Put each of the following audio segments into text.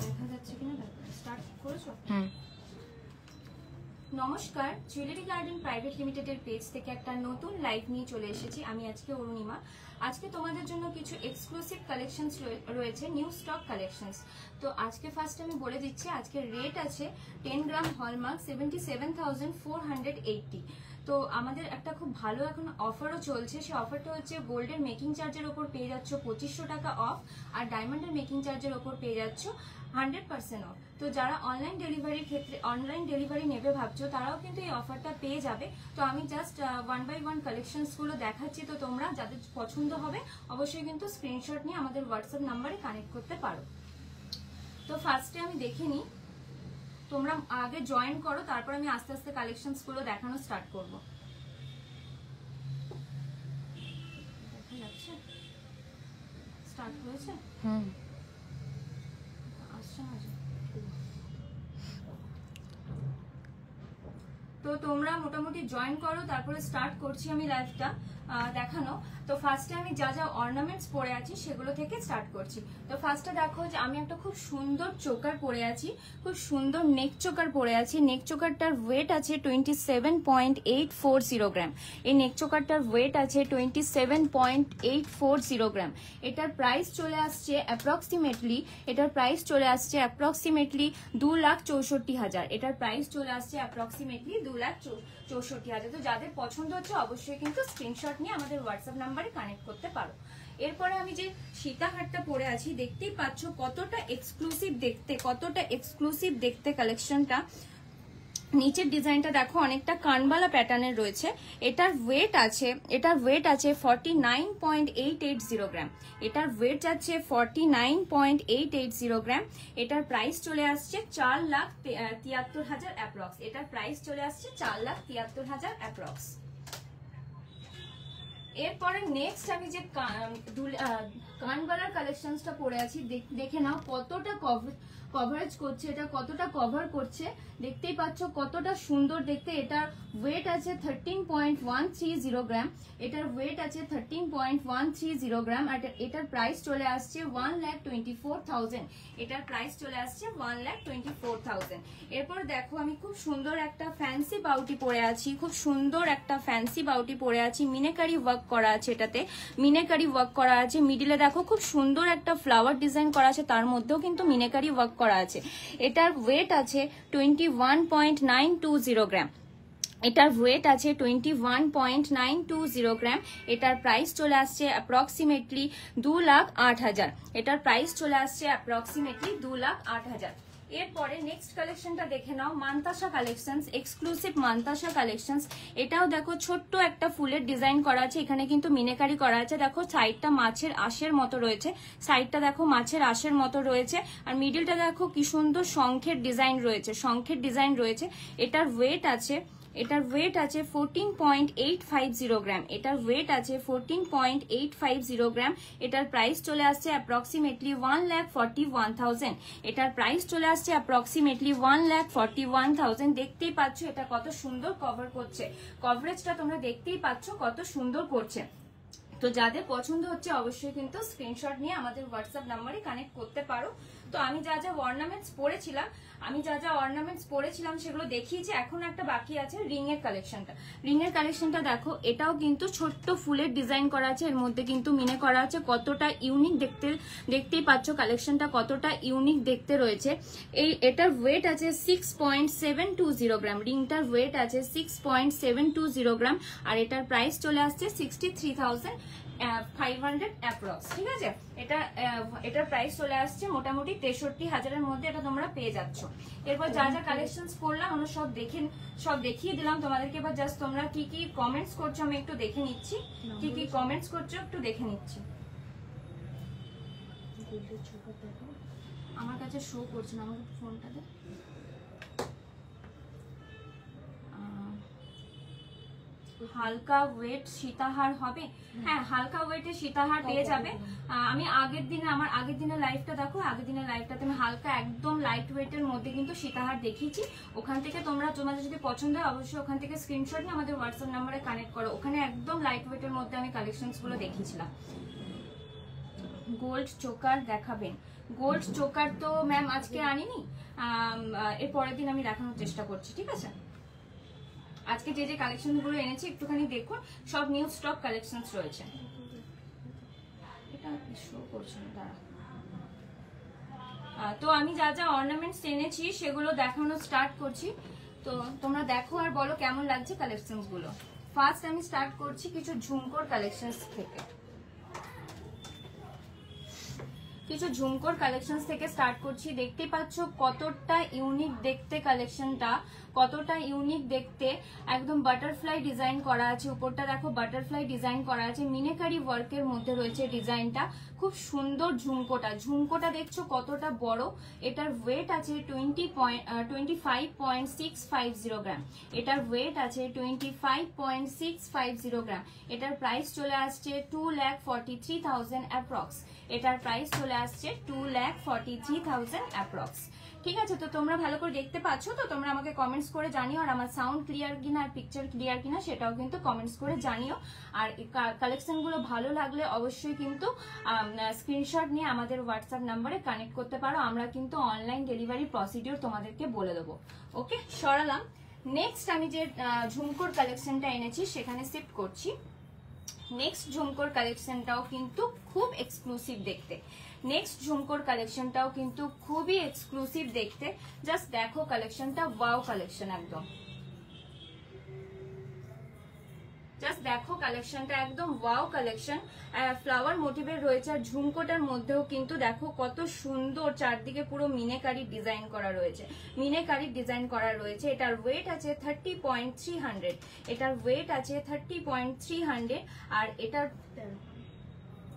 দেখা যাচ্ছে কিনা দেখো, স্টার্ট করেছো? নমস্কার, জুয়েলারি গার্ডেন প্রাইভেট লিমিটেডের পেজ থেকে একটা নতুন লাইভ নিয়ে চলে এসেছি। আমি আজকে অরুণিমা। আজকে তোমাদের জন্য কিছু এক্সক্লুসিভ কালেকশনস রয়েছে, নিউ স্টক কালেকশনস। তো আজকে ফার্স্ট আমি বলে দিচ্ছি, আজকে রেট আছে 10 গ্রাম হলমার্ক 77,480। তো আমাদের একটা খুব ভালো এখন অফারও চলছে। সেই অফারটা হচ্ছে গোল্ডের মেকিং চার্জের ওপর পেয়ে যাচ্ছ 2500 টাকা অফ, আর ডায়মন্ডের মেকিং চার্জের ওপর পেয়ে যাচ্ছ 100% অফ। তো যারা অনলাইন ডেলিভারির ক্ষেত্রে অনলাইন ডেলিভারি নেবে ভাবছো, তারাও কিন্তু এই অফারটা পেয়ে যাবে। তো আমি জাস্ট 1 by 1 কালেকশনসগুলো দেখাচ্ছি। তো তোমরা যাদের পছন্দ হবে অবশ্যই কিন্তু স্ক্রিনশট নিয়ে আমাদের হোয়াটসঅ্যাপ নাম্বারে কানেক্ট করতে পারো। তো ফার্স্টে আমি দেখে নিই, তোমরা আগে জয়েন করো, তারপর আমি আস্তে আস্তে কালেকশনসগুলো দেখানো স্টার্ট করবো। দেখা যাচ্ছে? স্টার্ট হয়েছে? আসছে না? তো তোমরা মোটামুটি জয়েন করো, তারপরে স্টার্ট করছি আমি লাইভটা দেখানো। তো ফার্স্টে আমি যা যা অর্নামেন্টস পরে আছি সেগুলো থেকে স্টার্ট করছি। তো ফার্স্টে দেখো যে আমি একটা খুব সুন্দর চোকার পরে আছি, খুব সুন্দর নেক চোকার পরে আছি। নেক চোকারটার ওয়েট আছে 27.840 গ্রাম। এই নেক চোকারটার ওয়েট আছে 27.840 গ্রাম। এটার প্রাইস চলে আসছে অ্যাপ্রক্সিমেটলি 2,64,000। এটার প্রাইস চলে আসছে অ্যাপ্রক্সিমেটলি 2,64,000। তো যাদের পছন্দ হচ্ছে অবশ্যই কিন্তু স্ক্রিনশট নিয়ে আমাদের হোয়াটসঅ্যাপ নাম্বারে কানেক্ট করতে পারো। এরপরে আমি যে সীতাহারটা পরে আছি, দেখতেই পাচ্ছ কতটা এক্সক্লুসিভ দেখতে কালেকশনটা। নিচের ডিজাইনটা দেখো, অনেকটা কানবালা প্যাটার্নের রয়েছে। এটার ওয়েট আছে 49.880 গ্রাম। এটার ওয়েট যাচ্ছে 49.880 গ্রাম। এটার প্রাইস চলে আসছে 4,73,000 অ্যাপ্রক্স। এটার প্রাইস চলে আসছে 4,73,000 অ্যাপ্রক্স। এরপরে নেক্সট আমি যে কানবালার কালেকশনসটা পরে আছি, দেখে নাও কতটা কভারেজ করছে, এটা কতটা কভার করছে। দেখতেই পাচ্ছ কতটা সুন্দর দেখতে। এটার ওয়েট আছে 13.130 গ্রাম। এটার ওয়েট আছে 13.130 গ্রাম। আর এটার প্রাইস চলে আসছে 1,24,000। এটার প্রাইস চলে আসছে 1,24,000। এরপর দেখো আমি খুব সুন্দর একটা ফ্যান্সি বাউটি পরে আছি, মিনেকারি ওয়ার্ক করা আছে। এটাতে মিনেকারি ওয়ার্ক করা আছে। মিডিলে দেখো খুব সুন্দর একটা ফ্লাওয়ার ডিজাইন করা আছে, তার মধ্যেও কিন্তু মিনেকারি ওয়ার্ক করা আছে। এটার ওয়েট আছে 21.920 গ্রাম। এটার ওয়েট আছে 21.920 গ্রাম। এটার প্রাইস চলে আসছে অ্যাপ্রক্সিমেটলি 2,08,000। এটার প্রাইস চলে আসছে অ্যাপ্রক্সিমেটলি 2,08,000। এরপরে নেক্সট কালেকশনটা দেখে নাও, Mantasa collections, exclusive Mantasa collections. এটাও দেখো ছোট্ট একটা ফুলের ডিজাইন করা আছে, এখানে কিন্তু মিনেকারি করা আছে। দেখো সাইডটা মাছের আঁশের মতো রয়েছে, আর মিডিলটা দেখো কি সুন্দর শঙ্খের ডিজাইন রয়েছে। এটার ওয়েট আছে 14.850 গ্রাম। এটার ওয়েট আছে 14.850 গ্রাম। এটার প্রাইস চলে আসছে অ্যাপ্রক্সিমেটলি 1,41,000। এটার প্রাইস চলে আসছে অ্যাপ্রক্সিমেটলি 1,41,000। দেখতেই পাচ্ছ এটা কত সুন্দর কভার করছে, কভারেজটা তোমরা দেখতেই পাচ্ছ কত সুন্দর করছে। তো যাদের পছন্দ হচ্ছে অবশ্যই কিন্তু স্ক্রিনশট নিয়ে আমাদের হোয়াটসঅ্যাপ নাম্বারে কানেক্ট করতে পারো। তো আমি যা যা অর্নামেন্টস পরেছিলাম সেগুলো দেখিয়েছি। এখন একটা বাকি আছে রিং এর কালেকশনটা দেখো, এটাও কিন্তু ছোট্ট ফুলের ডিজাইন করা আছে, এর মধ্যে কিন্তু মিনে করা আছে। কতটা ইউনিক দেখতেই পাচ্ছ কালেকশনটা কতটা ইউনিক দেখতে রয়েছে। এটার ওয়েট আছে 6.720 গ্রাম। রিংটার ওয়েট আছে 6.720 গ্রাম। আর এটার প্রাইস চলে আসছে 63,500 অ্যাপ্রক্স। ঠিক আছে, এটার প্রাইস চলে আসছে মোটামুটি 63,000-এর মধ্যে এটা তোমরা পেয়ে যাচ্ছ। এরপর যা যা কালেকশনস করলাম আমরা সব দেখিয়ে দিলাম তোমাদেরকে। এবার জাস্ট তোমরা কি কি কমেন্টস করছো আমি একটু দেখে নিচ্ছি, আমার কাছে শো করছে না, আমাকে ফোনটা দে। হালকা ওয়েট সীতাহার হবে, হ্যাঁ হালকা ওয়েটে সীতাহার পেয়ে যাবে। আমি আগের দিনের লাইভটা দেখো, আগের দিনের লাইভটাতে আমি হালকা একদম লাইট ওয়েটের মধ্যে কিন্তু সীতাহার দেখিয়েছি। ওখান থেকে তোমাদের যদি পছন্দ হয় অবশ্যই ওখান থেকে স্ক্রিনশট নিয়ে আমাদের হোয়াটসঅ্যাপ নাম্বারে কানেক্ট করো। ওখানে একদম লাইট ওয়েটের মধ্যে আমি কালেকশনস গুলো দেখিয়েছিলাম। গোল্ড চোকার দেখাবেন, গোল্ড চোকার তো ম্যাম আজকে আনিনি, এর পরের দিন আমি দেখানোর চেষ্টা করছি, ঠিক আছে? আজকে যে যে কালেকশন গুলো এনেছি একটুখানি দেখুন, সব নিউ স্টক কালেকশন রয়েছে। এটা শো করছে না, দাঁড়া। তো আমি যা যা অর্নামেন্টস এনেছি সেগুলো দেখানো স্টার্ট করছি, তো তোমরা দেখো আর বলো কেমন লাগছে কালেকশনস গুলো। ফার্স্ট আমি স্টার্ট করছি কিছু ঝুমকোর কালেকশনস থেকে, কিছু ঝুমকোর কালেকশনস থেকে স্টার্ট করছি। দেখতে পাচ্ছ কতটা ইউনিক দেখতে কালেকশনটা, কতটা ইউনিক দেখতে। একদম বাটারফ্লাই ডিজাইন করা আছে, উপরটা দেখো বাটারফ্লাই ডিজাইন করা আছে, মিনাকারি ওয়ার্কের মধ্যে রয়েছে ডিজাইনটা। খুব সুন্দর ঝুমকোটা, ঝুমকোটা দেখছো কতটা বড়। এটার ওয়েট আছে 25.650 গ্রাম। এটার ওয়েট আছে 25.650 গ্রাম। এটার প্রাইস চলে আসছে 2,43,000 অ্যাপ্রক্স। এটার প্রাইস চলে আসছে 2,43,000 অ্যাপ্রক্স। ঠিক আছে, তো তোমরা ভালো করে দেখতে পাচ্ছ তো? তোমরা আমাকে কমেন্টস করে জানিও, আর আমার সাউন্ড ক্লিয়ার কিনা আর পিকচার ক্লিয়ার কিনা সেটাও কিন্তু কমেন্টস করে জানিও। আর কালেকশন গুলো ভালো লাগলে অবশ্যই কিন্তু স্ক্রিনশট নিয়ে আমাদের হোয়াটসঅ্যাপ নাম্বারে কানেক্ট করতে পারো। আমরা কিন্তু অনলাইন ডেলিভারি প্রসিডিওর তোমাদেরকে বলে দেবো। ওকে, সরালাম। নেক্সট আমি যে ঝুমকোর কালেকশনটা এনেছি সেখানে শিফট করছি। নেক্সট ঝুমকোর কালেকশনটাও কিন্তু খুব এক্সক্লুসিভ দেখতে। নেক্সট ঝুমকোর কালেকশনটাও কিন্তু খুবই এক্সক্লুসিভ দেখতে। জাস্ট দেখো কালেকশনটা, ওয়াও কালেকশন একদম। জাস্ট দেখো কালেকশনটা একদম ওয়াও কালেকশন। ফ্লাওয়ার মোটিভের রয়েছে, আর ঝুমকোটার মধ্যেও কিন্তু দেখো কত সুন্দর চারদিকে পুরো মিনেকারি ডিজাইন করা রয়েছে, মিনেকারি ডিজাইন করা রয়েছে। এটার ওয়েট আছে 30.300। এটার ওয়েট আছে 30.300। আর এটার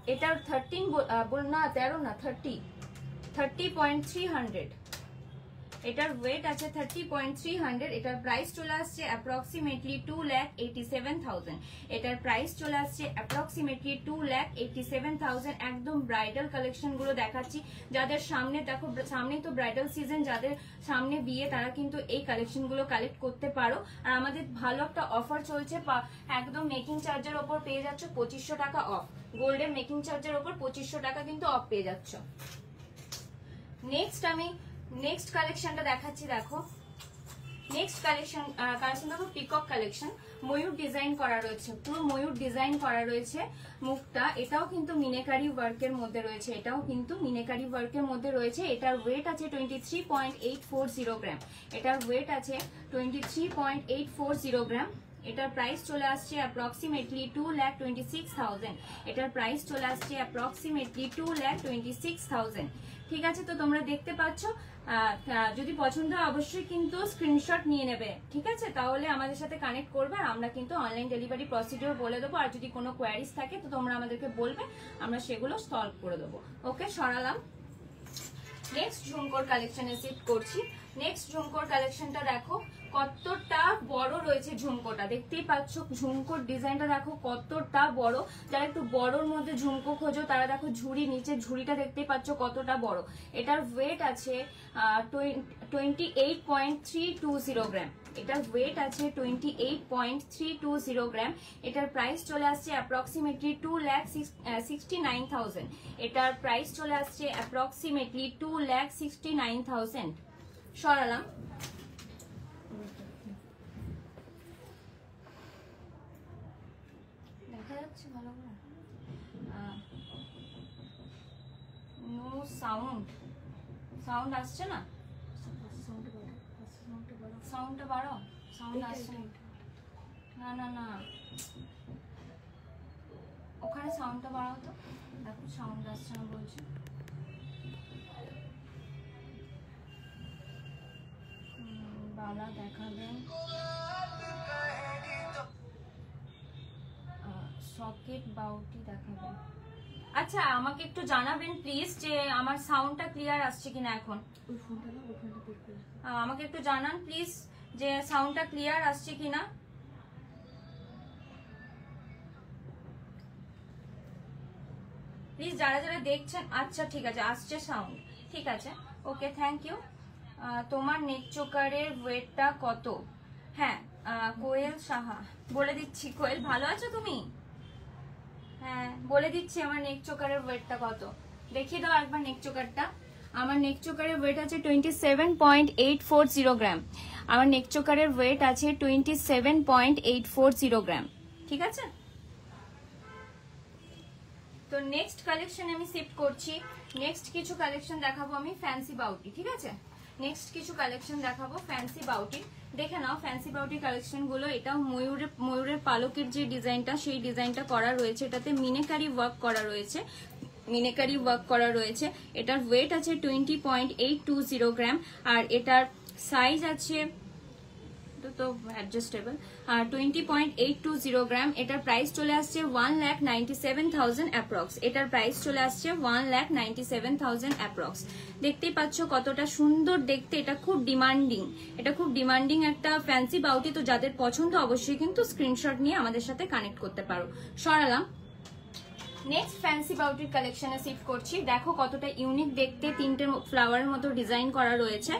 30.300। এটার ওয়েট আছে 30.300। এটার প্রাইস চলে আসছে অ্যাপ্রক্সিমেটলি 2,87,000। এটার প্রাইস চলে আসছে অ্যাপ্রক্সিমেটলি 2,87,000। একদম ব্রাইডাল কালেকশন গুলো দেখাচ্ছি। যাদের সামনে দেখো, সামনে তো ব্রাইডাল সিজন, যাদের সামনে বিয়ে তারা কিন্তু এই কালেকশন গুলো কালেক্ট করতে পারো। আর আমাদের ভালো একটা অফার চলছে, একদম মেকিং চার্জের ওপর পেয়ে যাচ্ছ 2500 টাকা অফ। গোল্ডের মেকিং চার্জের ওপর 2500 টাকা কিন্তু অফ পেয়ে যাচ্ছ। নেক্সট কালেকশনটা দেখাচ্ছি, দেখো। নেক্সট কালেকশন দেখো, পিকক কালেকশন। ময়ূর ডিজাইন করা রয়েছে, পুরো ময়ূর ডিজাইন করা রয়েছে মুখটা। এটাও কিন্তু মিনেকারি ওয়ার্কের মধ্যে রয়েছে, এটাও কিন্তু মিনেকারি ওয়ার্কের মধ্যে রয়েছে। এটার ওয়েট আছে 23.840 গ্রাম। এটার ওয়েট আছে 23.840 গ্রাম। এটার প্রাইস চলে আসছে অ্যাপ্রক্সিমেটলি 2,26,000। এটার প্রাইস চলে আসছে অ্যাপ্রক্সিমেটলি 2,26,000। ঠিক আছে, তো তোমরা দেখতে পাচ্ছ। যদি পছন্দ হয় অবশ্যই কিন্তু স্ক্রিনশট নিয়ে নেবে, ঠিক আছে? তাহলে আমাদের সাথে কানেক্ট করবে, আর আমরা কিন্তু অনলাইন ডেলিভারি প্রসিডিওর বলে দেবো। আর যদি কোনো কোয়ারিজ থাকে তো তোমরা আমাদেরকে বলবে, আমরা সেগুলো সলভ করে দেবো। ওকে, সরালাম। নেক্সট ঝুমকোর কালেকশনে শিফট করছি। নেক্সট ঝুমকোর কালেকশনটা দেখো কতটা বড় রয়েছে। ঝুমকোটা দেখতেই পাচ্ছ, ঝুমকোর ডিজাইনটা দেখো কতটা বড়। যারা একটু বড়র মধ্যে ঝুমকো খোঁজো তারা দেখো ঝুড়ি, নিচে ঝুড়িটা দেখতেই পাচ্ছ কতটা বড়। এটার ওয়েট আছে 28.320 গ্রাম। এটার ওয়েট আছে 28.320 গ্রাম। এটার প্রাইস চলে আসছে অ্যাপ্রক্সিমেটলি 2,69,000। এটার প্রাইস চলে আসছে অ্যাপ্রক্সিমেটলি 2,69,000। সরালাম। দেখা যাচ্ছে ভালো করে? নো সাউন্ড আসছে না? সাউন্ডটা বাড়াও, সাউন্ড আসছে না। না, ওখানে সাউন্ডটা বাড়াও তো। দেখো সাউন্ড আসছে না বলছে। বালা দেখাবেন, সকেট বাউটি দেখাবেন। আচ্ছা, আমাকে একটু জানাবেন প্লিজ যে আমার সাউন্ডটা ক্লিয়ার আসছে কিনা এখন। আমাকে একটু জানান প্লিজ যে সাউন্ডটা ক্লিয়ার আসছে কিনা। প্লিজ যারা যারা দেখছেন। আচ্ছা ঠিক আছে, আসছে সাউন্ড, ঠিক আছে, ওকে, থ্যাংক ইউ। তোমার নেক চোকারের ওয়েটটা কত? হ্যাঁ, কোয়েল সাহা বলে দিচ্ছি। কোয়েল, ভালো আছো তুমি? হ্যাঁ, বলে দিচ্ছি আমার নেক চোকারের ওয়েটটা কত। দেখিয়ে দাও একবার নেক চোকারটা। আমার নেক চোকারের ওয়েট আছে 27.840 গ্রাম। আমার নেক চোকারের ওয়েট আছে 27.840 গ্রাম। ঠিক আছে, তো নেক্সট কালেকশন আমি শিফট করছি। নেক্সট কিছু কালেকশন দেখাবো আমি ফ্যান্সি বাউটি। ঠিক আছে, নেক্সট কিছু কালেকশন দেখাবো ফ্যান্সি বাউটি। দেখে নাও ফ্যান্সি বাউটি কালেকশন গুলো। এটাও ময়ূরের পালকের যে ডিজাইনটা, সেই ডিজাইনটা করা রয়েছে। এটাতে মিনেকারি ওয়ার্ক করা রয়েছে, মিনেকারি ওয়ার্ক করা রয়েছে। এটার ওয়েট আছে 20.820 গ্রাম। আর এটার সাইজ আছে তো অ্যাডজাস্টেবল 20.820 গ্রাম। এটার প্রাইস চলে আসছে 1,97,000 অ্যাপ্রক্স। এটার প্রাইস চলে আসছে 1,97,000 অ্যাপ্রক্স। দেখতেই পাচ্ছ কতটা সুন্দর দেখতে। এটা খুব ডিমান্ডিং, এটা খুব ডিমান্ডিং একটা ফ্যান্সি বাউটি। তো যাদের পছন্দ অবশ্যই কিন্তু স্ক্রিনশট নিয়ে আমাদের সাথে কানেক্ট করতে পারো। সরালাম। নেক্সট ফ্যান্সি বাউটির কালেকশনে শিফট করছি। দেখো কতটা ইউনিক দেখতে, তিনটে ফ্লাওয়ারের মতো ডিজাইন করা রয়েছে।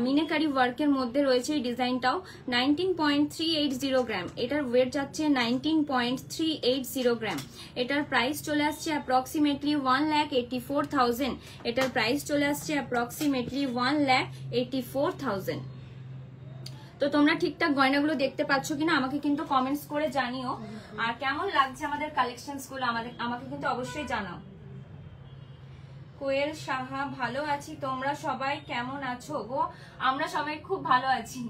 মিনেকারি ওয়ার্কের মধ্যে রয়েছে এই ডিজাইনটাও। 19.380 গ্রাম। এটার ওয়েট যাচ্ছে 19.380 গ্রাম। এটার প্রাইস চলে আসছে অ্যাপ্রক্সিমেটলি 1,84,000। এটার প্রাইস চলে আসছে অ্যাপ্রক্সিমেটলি 1,84,000। তো তোমরা ঠিকঠাক গয়নাগুলো দেখতে পাচ্ছ কিনা আমাকে কিন্তু কমেন্টস করে জানিও। আর কেমন লাগছে আমাদের কালেকশনস গুলো আমাকে কিন্তু অবশ্যই জানাও। কোয়েল সাহা, ভালো আছি, তোমরা সবাই কেমন আছো গো? আমরা সবাই খুব ভালো আছি।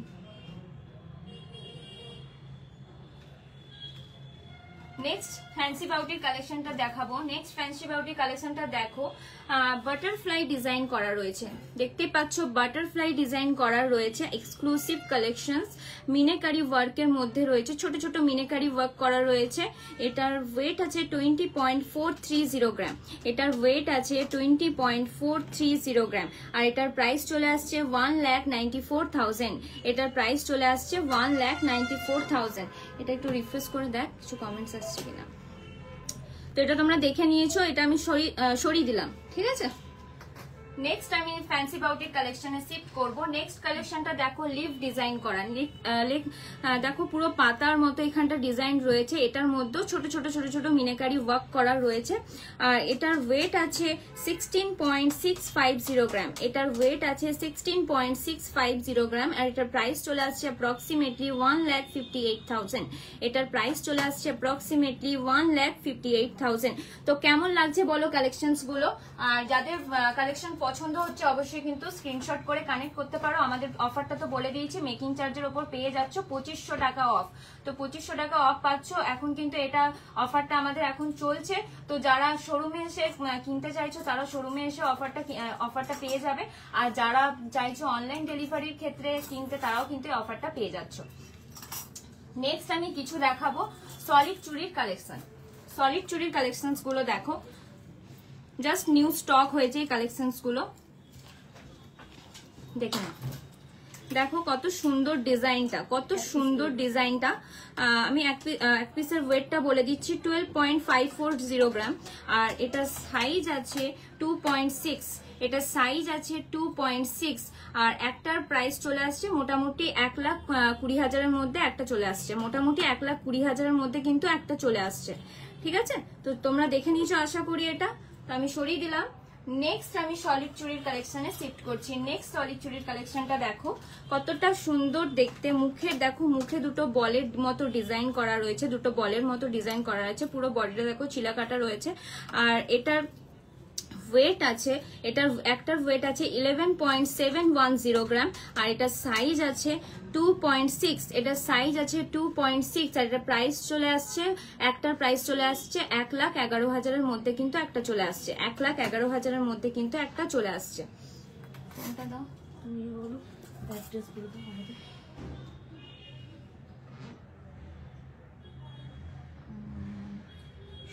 নেক্সট ফ্যান্সি বাউটির কালেকশনটা দেখাবো। নেক্সট ফ্যান্সি বাউটির কালেকশনটা দেখো, বাটারফ্লাই ডিজাইন করা রয়েছে। দেখতে পাচ্ছ বাটারফ্লাই ডিজাইন করা রয়েছে। এক্সক্লুসিভ কালেকশনস, মিনেকারি ওয়ার্কের মধ্যে রয়েছে, ছোট ছোট মিনেকারি ওয়ার্ক করা রয়েছে। এটার ওয়েট আছে 20.430 গ্রাম। এটার ওয়েট আছে 20.430 গ্রাম। আর এটার প্রাইস চলে আসছে 1,94,000। এটার প্রাইস চলে আসছে 1,94,000। এটা একটু রিফ্রেশ করে দেখ কিছু কমেন্টস আসছে কিনা। তো এটা তোমরা দেখে নিয়েছো, এটা আমি সরিয়ে দিলাম। ঠিক আছে, নেক্সট আমি ফ্যান্সি বাউটির কালেকশনে শিফট করব। নেক্সট কালেকশনটা দেখো লিফ ডিজাইন করা। দেখো পুরো পাতার মতো এখানটা ডিজাইন রয়েছে। এটার মধ্যে ছোট ছোট ছোট ছোট মিনেকারি ওয়ার্ক করা রয়েছে। আর এটার ওয়েট আছে 16.650 গ্রাম। এটার ওয়েট আছে 16.650 গ্রাম। আর এটার প্রাইস চলে আসছে অ্যাপ্রক্সিমেটলি 1,58,000। এটার প্রাইস চলে আসছে অ্যাপ্রক্সিমেটলি 1,58,000। তো কেমন লাগছে বলো কালেকশনস গুলো? আর যাদের কালেকশন পছন্দ হচ্ছে অবশ্যই কিন্তু স্ক্রিনশট করে কানেক্ট করতে পারো। আমাদের অফারটা তো বলে দিয়েছি, মেকিং চার্জের উপর পেয়ে যাচ্ছ 2500 টাকা অফ। তো 2500 টাকা অফ পাচ্ছ এখন, কিন্তু এটা অফারটা আমাদের এখন চলছে। তো যারা শোরুমে এসে কিনতে চাইছো তারা শোরুমে এসে অফারটা পেয়ে যাবে। আর যারা চাইছো অনলাইন ডেলিভারির ক্ষেত্রে কিনতে, তারাও কিন্তু অফারটা পেয়ে যাচ্ছ। নেক্সট আমি কিছু দেখাবো সলিড চুড়ির কালেকশন। সলিড চুড়ির কালেকশনস গুলো দেখো, জাস্ট নিউ স্টক হয়েছে এই কালেকশনস গুলো। দেখে নাও, দেখো কত সুন্দর ডিজাইনটা, কত সুন্দর ডিজাইনটা। আমি এক পিসের ওয়েটটা বলে দিচ্ছি 12.540 গ্রাম। আর এটা সাইজ আছে 2.6। এটা সাইজ আছে 2.6। আর একটার প্রাইস চলে আসছে মোটামুটি 1,20,000-এর মধ্যে একটা চলে আসছে। মোটামুটি 1,20,000-এর মধ্যে কিন্তু একটা চলে আসছে। ঠিক আছে, তো তোমরা দেখে নিয়েছো আশা করি এটা। তো আমি সরিয়ে দিলাম। নেক্সট আমি সলিড চুড়ির কালেকশনে শিফট করছি। নেক্সট সলিড চুড়ির কালেকশনটা দেখো কতটা সুন্দর দেখতে। মুখে দেখো, মুখে দুটো বলের মতো ডিজাইন করা রয়েছে, দুটো বলের মতো ডিজাইন করা রয়েছে। পুরো বডিটা দেখো চিলা কাটা রয়েছে। আর এটার ওয়েট আছে, এটার একটার ওয়েট আছে 11.710 গ্রাম। আর এটা সাইজ আছে 2.6। এটা সাইজ আছে 2.6। আর এটা প্রাইস চলে আসছে, একটার প্রাইস চলে আসছে 1,11,000-এর মধ্যে কিন্তু একটা চলে আসছে। 1,11,000-এর মধ্যে কিন্তু একটা চলে আসছে।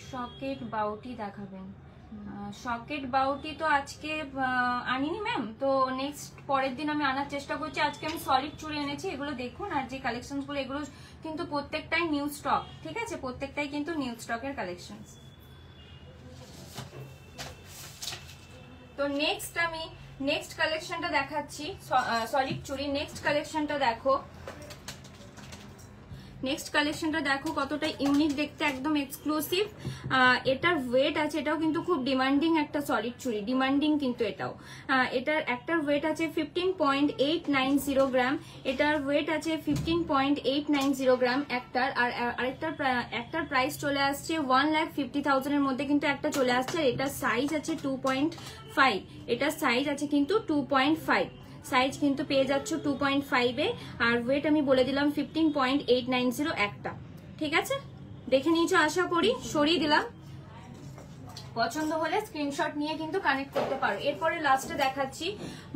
সকেট বাউটি দেখাবেন। সকেট বাউটি তো আজকে আনিনি ম্যাম, তো নেক্সট পরের দিন আমি আনার চেষ্টা করছি। আজকে আমি সলিড চুড়ি এনেছি, এগুলো দেখুন। আর যে কালেকশন গুলো, এগুলো কিন্তু প্রত্যেকটাই নিউ স্টক। ঠিক আছে, প্রত্যেকটাই কিন্তু নিউ স্টকের কালেকশন। তো নেক্সট আমি নেক্সট কালেকশনটা দেখাচ্ছি সলিড চুড়ি। নেক্সট কালেকশনটা দেখো, নেক্সট কালেকশনটা দেখো কতটা ইউনিক দেখতে, একদম এক্সক্লুসিভ। এটার ওয়েট আছে, এটাও কিন্তু খুব ডিমান্ডিং একটা সলিড চুড়ি, ডিমান্ডিং কিন্তু এটাও। এটার একটার ওয়েট আছে 15.890 গ্রাম, এটার ওয়েট আছে 15.890 গ্রাম একটার। আর একটার প্রাইস চলে আসছে 1,50,000 এর মধ্যে কিন্তু একটা চলে আসছে। আর এটার সাইজ আছে 2.5, এটার সাইজ আছে কিন্তু 2.5, সাইজ কিন্তু পেয়ে যাচ্ছ 2.5 এ। আর ওয়েট আমি বলে দিলাম 15.890 একটা। ঠিক আছে, দেখে নিয়েছো আশা করি, সরিয়ে দিলাম। পছন্দ হলে স্ক্রিনশট নিয়ে কিন্তু কানেক্ট করতে পারো। এরপরে লাস্টে দেখাচ্ছি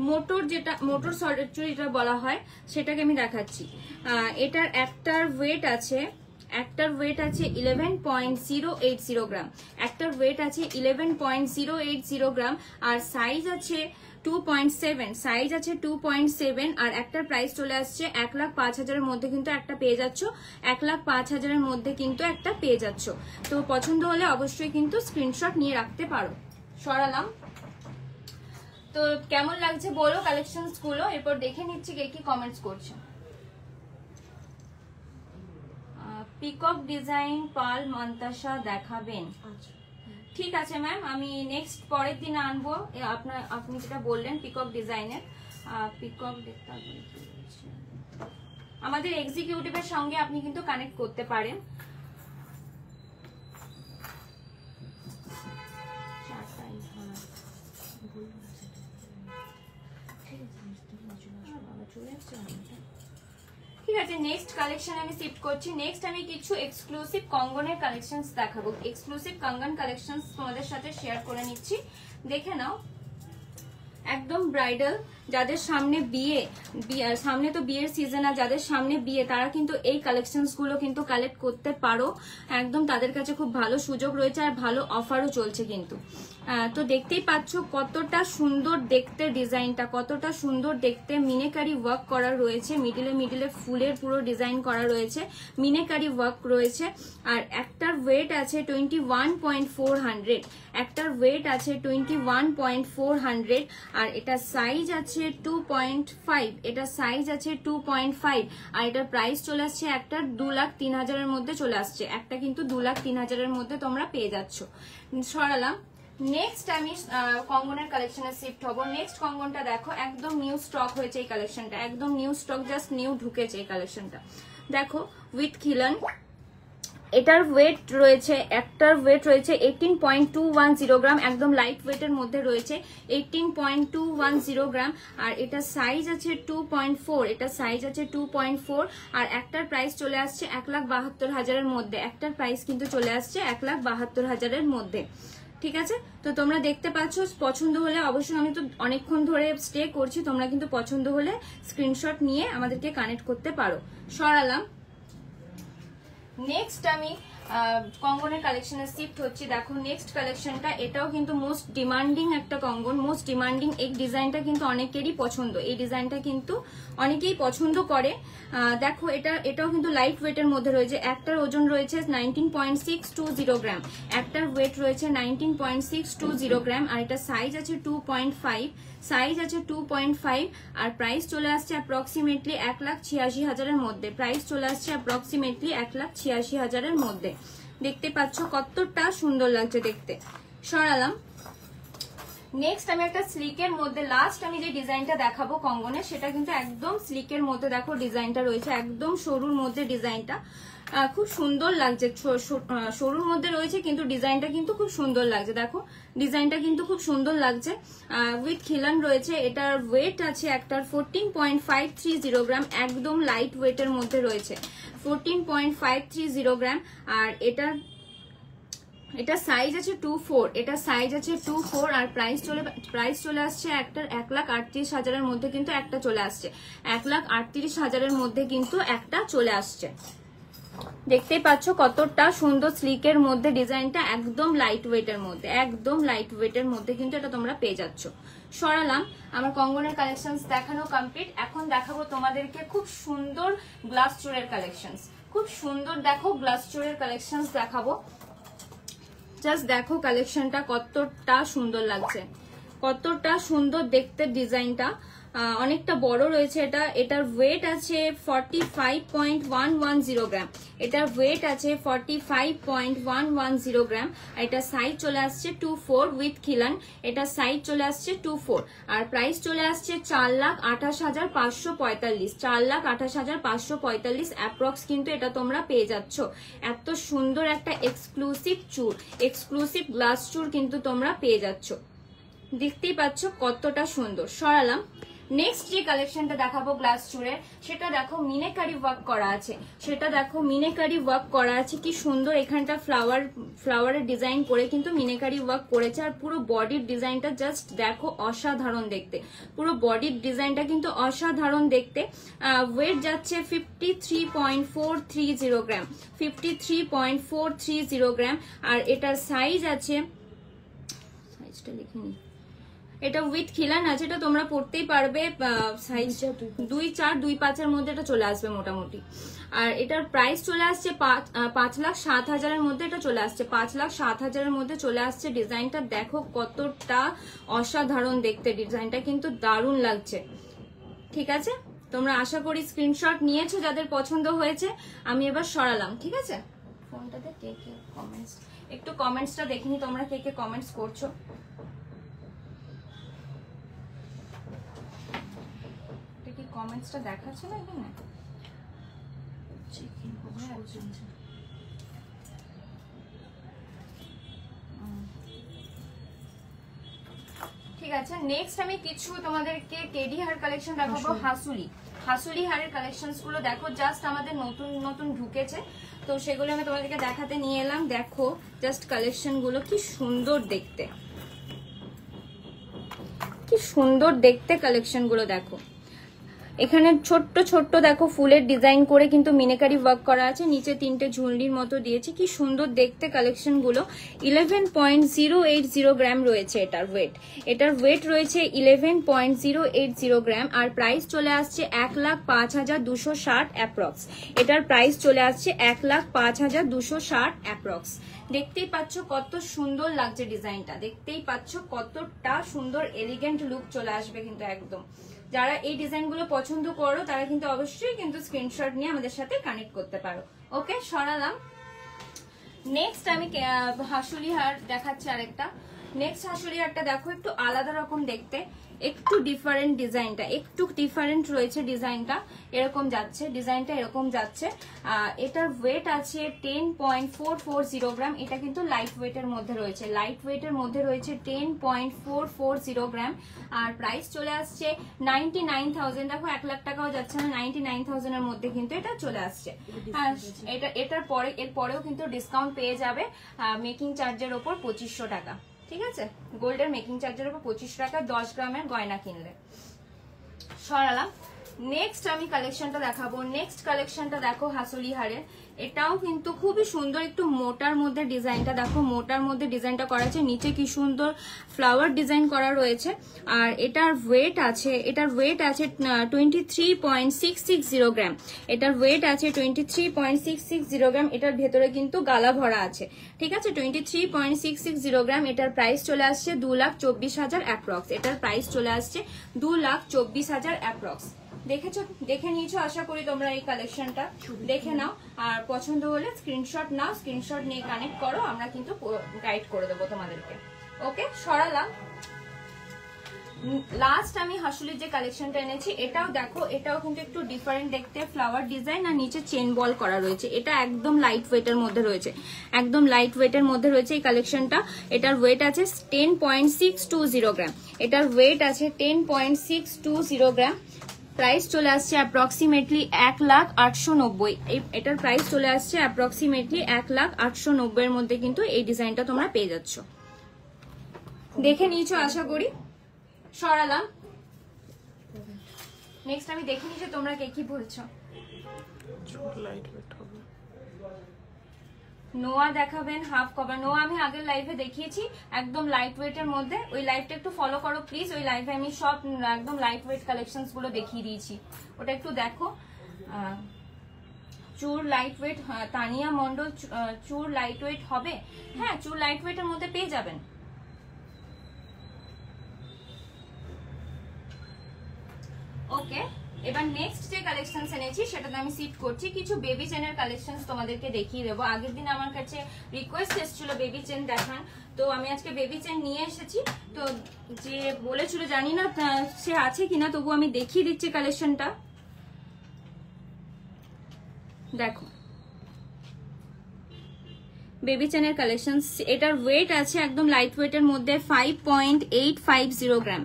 মোটর, যেটা মোটর সলিড চুড়ি যেটা বলা হয় সেটাকে আমি দেখাচ্ছি। এটার একটার ওয়েট আছে 11.080 গ্রাম, একটার ওয়েট আছে 11.080 গ্রাম। আর সাইজ আছে 2.7, সাইজ আছে 2.7। আর একটার প্রাইস চলে আসছে 1,05,000 মধ্যে কিন্তু একটা পেয়ে যাচ্ছ, 1,05,000 মধ্যে কিন্তু একটা পেয়ে যাচ্ছ। তো পছন্দ হলে অবশ্যই কিন্তু স্ক্রিনশট নিয়ে রাখতে পারো। সরালাম। তো কেমন লাগছে বলো কালেকশনস গুলো, এরপর দেখে নিচ্ছি কে কি কমেন্টস করছে। পিকক ডিজাইন পাল মন্তাসা দেখাবেন? ঠিক আছে ম্যাম, আমি নেক্সট পরের দিন আনবো। আপনি যেটা বললেন পিকক ডিজাইনের, পিকক দেখতে আমাদের এক্সিকিউটিভের সঙ্গে আপনি কিন্তু কানেক্ট করতে পারেন। ঠিক আছে, নেক্সট কালেকশন আমি শিফট করছি। নেক্সট আমি কিছু এক্সক্লুসিভ কঙ্গনের কালেকশনস দেখাবো, এক্সক্লুসিভ কঙ্গন কালেকশনস তোমাদের সাথে শেয়ার করে নিচ্ছি, দেখে নাও। একদম ব্রাইডাল, যাদের সামনে বিয়ে, সামনে তো বিয়ের সিজন, আর যাদের সামনে বিয়ে তারা কিন্তু এই কালেকশনস গুলো কিন্তু কালেক্ট করতে পারো। একদম তাদের কাছে খুব ভালো সুযোগ রয়েছে আর ভালো অফারও চলছে কিন্তু। তো দেখতেই পাচ্ছ কতটা সুন্দর দেখতে ডিজাইনটা, কতটা সুন্দর দেখতে। মিনেকারি ওয়ার্ক করা রয়েছে, মিডিলে ফুলের পুরো ডিজাইন করা রয়েছে, মিনেকারি ওয়ার্ক রয়েছে। আর একটার ওয়েট আছে 21.400, একটার ওয়েট আছে 21.400। আর এটা সাইজ আছে 2.5, এটা সাইজ আছে 2.5। আর এটার প্রাইস চলে আসছে একটা 2,03,000 মধ্যে চলে আসছে, একটা কিন্তু 2,03,000 মধ্যে তোমরা পেয়ে যাচ্ছ। সরালাম। নেক্সট আমি কঙ্গনের কালেকশনে শিফট হবো। নেক্সট কঙ্গনটা দেখো, একদম নিউ স্টক হয়েছে এই কালেকশনটা, একদম নিউ স্টক, জাস্ট নিউ ঢুকেছে এই কালেকশনটা। দেখো উইথ খিলন, এটার ওয়েট রয়েছে, একটার ওয়েট রয়েছে 18.210 গ্রাম, একদম লাইট ওয়েটের মধ্যে রয়েছে 18.210 গ্রাম। আর এটা সাইজ আছে 2.4, এটা সাইজ আছে 2.4। আর একটার প্রাইস চলে আসছে 1,72,000 মধ্যে, একটার প্রাইস কিন্তু চলে আসছে 1,72,000 মধ্যে। ঠিক আছে, তো তোমরা দেখতে পাচ্ছ, পছন্দ হলে অবশ্যই, আমি তো অনেকক্ষণ ধরে স্টে করছি, তোমরা কিন্তু পছন্দ হলে স্ক্রিনশট নিয়ে আমাদেরকে কানেক্ট করতে পারো। সরালাম। নেক্সট আমি কঙ্গনের কালেকশনে শিফট হচ্ছি। দেখো নেক্সট কালেকশনটা, এটাও কিন্তু মোস্ট ডিমান্ডিং একটা কঙ্গন, মোস্ট ডিমান্ডিং। এই ডিজাইনটা কিন্তু অনেকেরই পছন্দ, এই ডিজাইনটা কিন্তু অনেকেই পছন্দ করে। দেখো এটাও কিন্তু লাইট ওয়েটের মধ্যে রয়েছে, একটার ওজন রয়েছে 19.620 গ্রাম, একটার ওয়েট রয়েছে 19.620 গ্রাম। আর এটা সাইজ আছে 2.5, সাইজ আছে 2.5। আর প্রাইস চলে আসছে অ্যাপ্রক্সিমেটলি 1,86,000 মধ্যে, প্রাইস চলে আসছে অ্যাপ্রক্সিমেটলি 1,86,000 মধ্যে। দেখতে পাচ্ছ কতটা সুন্দর লাগছে দেখতে। সরালাম। নেক্সট আমি একটা স্লিকের মধ্যে, লাস্ট আমি যে ডিজাইনটা দেখাবো কঙ্গনের, সেটা কিন্তু একদম স্লিকের মধ্যে। দেখো ডিজাইনটা রয়েছে একদম সরুর মধ্যে, ডিজাইনটা খুব সুন্দর লাগছে, সরুর মধ্যে রয়েছে কিন্তু ডিজাইনটা কিন্তু খুব সুন্দর লাগছে। দেখো ডিজাইনটা কিন্তু খুব সুন্দর লাগছে, উইথ খিলান রয়েছে। এটার ওয়েট আছে একটার 14.530 গ্রাম, একদম লাইট ওয়েটের মধ্যে রয়েছে 14.530 গ্রাম। আর এটা সাইজ আছে 2.4, এটা সাইজ আছে 2.4। আর প্রাইস চলে আসছে একটার 1,38,000 মধ্যে কিন্তু একটা চলে আসছে, 1,38,000 মধ্যে কিন্তু একটা চলে আসছে। দেখতেই পাচ্ছ কতটা সুন্দর স্লিকের মধ্যে ডিজাইনটা, একদম লাইট ওয়েটের মধ্যে, একদম লাইট ওয়েটের মধ্যে কিন্তু এটা তোমরা পেয়ে যাচ্ছ। সরালাম। আমার কঙ্গনের কালেকশনস দেখানো কমপ্লিট। এখন দেখাবো তোমাদেরকে খুব সুন্দর গ্লাস চোরের কালেকশনস, খুব সুন্দর দেখো গ্লাস চোরের কালেকশনস দেখাবো। জাস্ট দেখো কালেকশনটা কতটা সুন্দর লাগছে, কতটা সুন্দর দেখতে ডিজাইনটা, অনেকটা বড় রয়েছে এটা। এটার ওয়েট আছে 45.110 গ্রাম, এটার ওয়েট আছে 45.110 গ্রাম। এটা সাইজ চলে আসছে 24 উইথ খিলান, এটা সাইজ চলে আসছে 24 আর প্রাইস চলে আসছে 4,28,545, 4,28,545 অ্যাপ্রক্স কিন্তু এটা তোমরা পেয়ে যাচ্ছ। এত সুন্দর একটা এক্সক্লুসিভ চুর, এক্সক্লুসিভ গ্লাস চুর কিন্তু তোমরা পেয়ে যাচ্ছ, দেখতেই পাচ্ছ কতটা সুন্দর। সরালাম। নেক্সট যে কালেকশনটা দেখাবো গ্লাস চুড়ের, সেটা দেখো মিনেকারি ওয়ার্ক করা আছে, সেটা দেখো মিনেকারি ওয়ার্ক করা আছে, কি সুন্দর এখানটা ফ্লাওয়ারের ডিজাইন করে কিন্তু মিনেকারি ওয়ার্ক করেছে। আর পুরো বডির ডিজাইনটা জাস্ট দেখো অসাধারণ দেখতে, পুরো বডির ডিজাইনটা কিন্তু অসাধারণ দেখতে। ওয়েট যাচ্ছে 53.430 গ্রাম, 53.430 গ্রাম। আর এটার সাইজ আছে, সাইজটা লিখে নি, এটা উইথ খিলান আছে, এটা তোমরা পড়তেই পারবে, সাইজ 2-4 2-5 মধ্যে এটা চলে আসবে মোটামুটি। আর এটার প্রাইস চলে আসছে 5,07,000 মধ্যে এটা চলে আসছে, 5,07,000 মধ্যে চলে আসছে। ডিজাইনটা দেখো কতটা অসাধারণ দেখতে, ডিজাইনটা কিন্তু দারুণ লাগছে। ঠিক আছে, তোমরা আশা করি স্ক্রিনশট নিয়েছো যাদের পছন্দ হয়েছে। আমি এবার সরালাম, ঠিক আছে। ফোনটাতে কে কে কমেন্টস, একটু কমেন্টসটা দেখিনি তোমরা কে কে কমেন্টস করছো। কমেন্টসটা দেখাচ্ছে না এখানে, ঠিক আছে। নেক্সট আমি কিছু তোমাদেরকে টেডি হার কালেকশন দেখাবো। হাসুলি হারের কালেকশনস গুলো দেখো, জাস্ট আমাদের নতুন নতুন ঢুকেছে, তো সেগুলো আমি তোমাদেরকে দেখাতে নিয়ে এলাম। দেখো জাস্ট কালেকশন গুলো কি সুন্দর দেখতে, কি সুন্দর দেখতে কালেকশন গুলো দেখো। এখানে ছোট্ট ছোট্ট দেখো ফুলের ডিজাইন করে কিন্তু মিনেকারি ওয়ার্ক করা আছে, নিচে 3টে ঝুলনির মতো দিয়েছে, কি সুন্দর দেখতে কালেকশন গুলো। 11.080 গ্রাম রয়েছে এটার ওয়েট, এটার ওয়েট রয়েছে 11.080 গ্রাম। আর প্রাইস চলে আসছে 1,05,260 অ্যাপ্রক্স, এটার প্রাইস চলে আসছে 1,05,260 অ্যাপ্রক্স। দেখতেই পাচ্ছ কত সুন্দর লাগছে ডিজাইনটা, দেখতেই পাচ্ছ কতটা সুন্দর এলিগেন্ট লুক চলে আসবে কিন্তু একদম। যারা এই ডিজাইনগুলো পছন্দ করো তারা কিন্তু অবশ্যই কিন্তু স্ক্রিনশট নিয়ে আমাদের সাথে কানেক্ট করতে পারো। ওকে, সরালাম। নেক্সট আমি হাসুলি হার দেখাচ্ছি আরেকটা। নেক্সট হাসুলি হারটা দেখো, একটু আলাদা রকম দেখতে, একটু ডিফারেন্ট ডিজাইনটা, একটু ডিফারেন্ট রয়েছে ডিজাইনটা, এরকম যাচ্ছে ডিজাইনটা, এরকম যাচ্ছে। এটার ওয়েট আছে 10.440 গ্রাম, এটা কিন্তু লাইট ওয়েটের মধ্যে রয়েছে, লাইট ওয়েটের মধ্যে রয়েছে 10.440 গ্রাম। আর প্রাইস চলে আসছে 99,000, দেখো 1 লাখ টাকাও যাচ্ছে না, 99,000 এর মধ্যে কিন্তু এটা চলে আসছে। এটার পরে এরপরেও কিন্তু ডিসকাউন্ট পেয়ে যাবে মেকিং চার্জের ওপর 2500 টাকা, ঠিক আছে। গোল্ডের মেকিং চার্জের উপর 25 টাকা 10 গ্রামের গয়না কিনলে। সরালাম। নেক্সট আমি কালেকশনটা দেখাবো। নেক্সট কালেকশনটা দেখো হাসুলি হারের, এটাও কিন্তু খুবই সুন্দর, একটু মোটার মধ্যে ডিজাইনটা দেখো, মোটার মধ্যে ডিজাইনটা করা আছে, নিচে কি সুন্দর ফ্লাওয়ার ডিজাইন করা রয়েছে। আর এটার ওয়েট আছে 23.660 গ্রাম, এটার ওয়েট আছে 23.660 গ্রাম। এটার ভেতরে কিন্তু গালা ভরা আছে, ঠিক আছে। 23.660 গ্রাম। এটার প্রাইস চলে আসছে 2,24,000 অ্যাপ্রক্স, এটার প্রাইস চলে আসছে 2,24,000 অ্যাপ্রক্স। দেখেছো, দেখে নিয়েছো আশা করি তোমরা এই কালেকশনটা, দেখে নাও। আর পছন্দ হলে স্ক্রিনশট নাও, স্ক্রিনশট নিয়ে কানেক্ট করো, আমরা কিন্তু গাইড করে দেবো তোমাদেরকে। ওকে, সরালাম। লাস্ট আমি হাসুলির যে কালেকশনটা এনেছি, এটাও দেখো, এটাও কিন্তু একটু ডিফারেন্ট দেখতে, ফ্লাওয়ার ডিজাইন আর নিচে চেন বল করা রয়েছে। এটা একদম লাইট ওয়েটের মধ্যে রয়েছে, একদম লাইট ওয়েটের মধ্যে রয়েছে এই কালেকশনটা। এটার ওয়েট আছে 10.620 গ্রাম, এটার ওয়েট আছে 10.620 গ্রাম। প্রাইস চলে আসছে অ্যাপ্রক্সিমেটলি 1,08,90। এটার প্রাইস চলে আসছে অ্যাপ্রক্সিমেটলি 1,08,90 এর মধ্যে কিন্তু এই ডিজাইনটা তোমরা পেয়ে যাচ্ছ। দেখে নিয়েছো আশা করি। সরালাম। নেক্সট আমি দেখে নিয়েছি তোমরা কে কি বলছো। নোয়া দেখাবেন হাফ কভার। নোয়া আমি আগের লাইভে দেখিয়েছি একদম লাইট ওয়েটের মধ্যে, ওই লাইভটা একটু ফলো করো প্লিজ। ওই লাইভে আমি সব একদম লাইট ওয়েট কালেকশনস গুলো দেখিয়ে দিয়েছি, ওটা একটু দেখো। চুর লাইট ওয়েট, তানিয়া মন্ডল চুর লাইট ওয়েট হবে, হ্যাঁ চুর লাইট ওয়েটের মধ্যে পেয়ে যাবেন। ওকে, এবার নেক্সট যে কালেকশনস এনেছি সেটাতে আমি শিফট করছি। কিছু বেবি চেনের কালেকশনস তোমাদেরকে দেখিয়ে দেবো। আগের দিন আমার কাছে রিকোয়েস্ট এসেছিল বেবি চেন দেখান, তো আমি আজকে বেবি চেন নিয়ে এসেছি। তো যে বলেছিল জানি না সে আছে কিনা, তবু আমি দেখিয়ে দিচ্ছি কালেকশনটা। দেখো বেবি চেনের কালেকশন, এটার ওয়েট আছে একদম লাইট ওয়েটের মধ্যে 5.850 গ্রাম।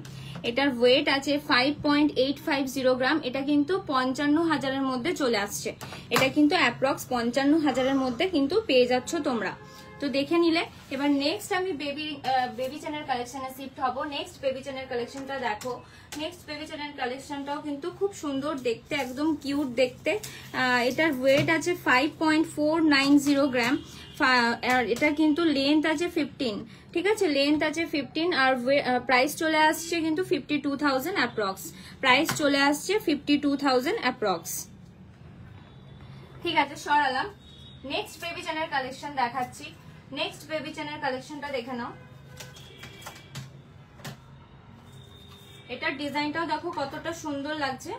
এটার ওয়েট আছে 5.850 গ্রাম। এটা কিন্তু 55,000-এর মধ্যে চলে আসছে। এটা কিন্তু অ্যাপ্রক্স 55,000-এর মধ্যে কিন্তু পেয়ে যাচ্ছ তোমরা। তো দেখে নিলে। এবার নেক্সট আমি বেবি চেনের কালেকশনে শিফট হব। নেক্সট বেবি চেনের কালেকশনটা দেখো। নেক্সট বেবি চেনের কালেকশনটাও কিন্তু খুব সুন্দর দেখতে, একদম কিউট দেখতে। এটার ওয়েট আছে 5.490 গ্রাম। আর এটা কিন্তু লেন্থ আছে 15, ঠিক আছে, লেন্থ আছে 15। আর প্রাইস চলে আসছে কিন্তু 52,000 অ্যাপ্রক্স। প্রাইস চলে আসছে 52,000 অ্যাপ্রক্স। ঠিক আছে, সরালাম। নেক্সট বেবি চেনের কালেকশন দেখাচ্ছি। নেক্সট বেবি চেনের কালেকশনটা দেখে নাও। এটার ডিজাইনটাও দেখো কতটা সুন্দর লাগছে।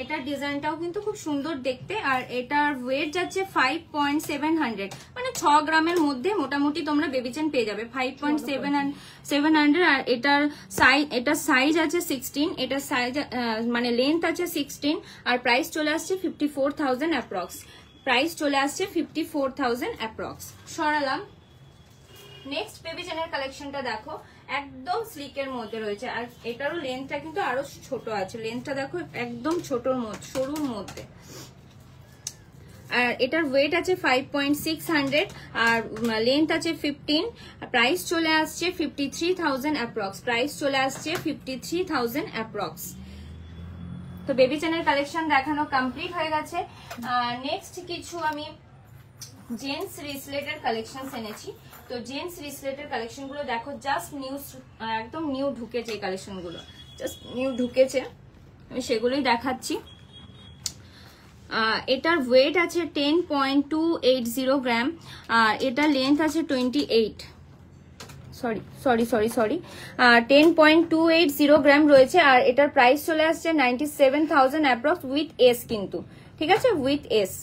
এটার ডিজাইনটাও কিন্তু খুব সুন্দর দেখতে। আর এটার ওয়েট যাচ্ছে 5.700, মানে 6 গ্রামের মধ্যে মোটামুটি তোমরা বেবি চেন পেয়ে যাবে। 5.700। আর এটার সাইজ আছে 16। এটার সাইজ মানে লেন্থ আছে 16। আর প্রাইস চলে আসছে 54,000 অ্যাপ্রক্স। প্রাইস চলে আসছে 54,000 অ্যাপ্রক্স। সরালাম। নেক্সট বেবি চেনের কালেকশনটা দেখো, একদম স্লিকের মধ্যে রয়েছে। আর এটারও লেন্থটা কিন্তু আরো ছোট আছে। লেন্থটা দেখো একদম ছোটর মধ্যে, সরুর মধ্যে। আর এটার ওয়েট আছে 5.600 আর লেন্থ আছে 15। প্রাইস চলে আসছে 53,000 অ্যাপ্রক্স। প্রাইস চলে আসছে 53,000 অ্যাপ্রক্স। তো বেবি চেনের কালেকশন দেখানো কমপ্লিট হয়ে গেছে। নেক্সট কিছু আমি জেন্টস রিসলেটের কালেকশন এনেছি। তো জেন্টস রিসলেটের কালেকশন গুলো দেখো, জাস্ট নিউ, একদম নিউ ঢুকেছে এই কালেকশন গুলো, জাস্ট নিউ ঢুকেছে, আমি সেগুলোই দেখাচ্ছি। এটার ওয়েট আছে 10.280 গ্রাম। আর এটার লেন্থ আছে 28, সরি 10.280 গ্রাম রয়েছে। আর এটার প্রাইস চলে আসছে 97,000 অ্যাপ্রক্স উইথ এস কিন্তু, ঠিক আছে, উইথ এস।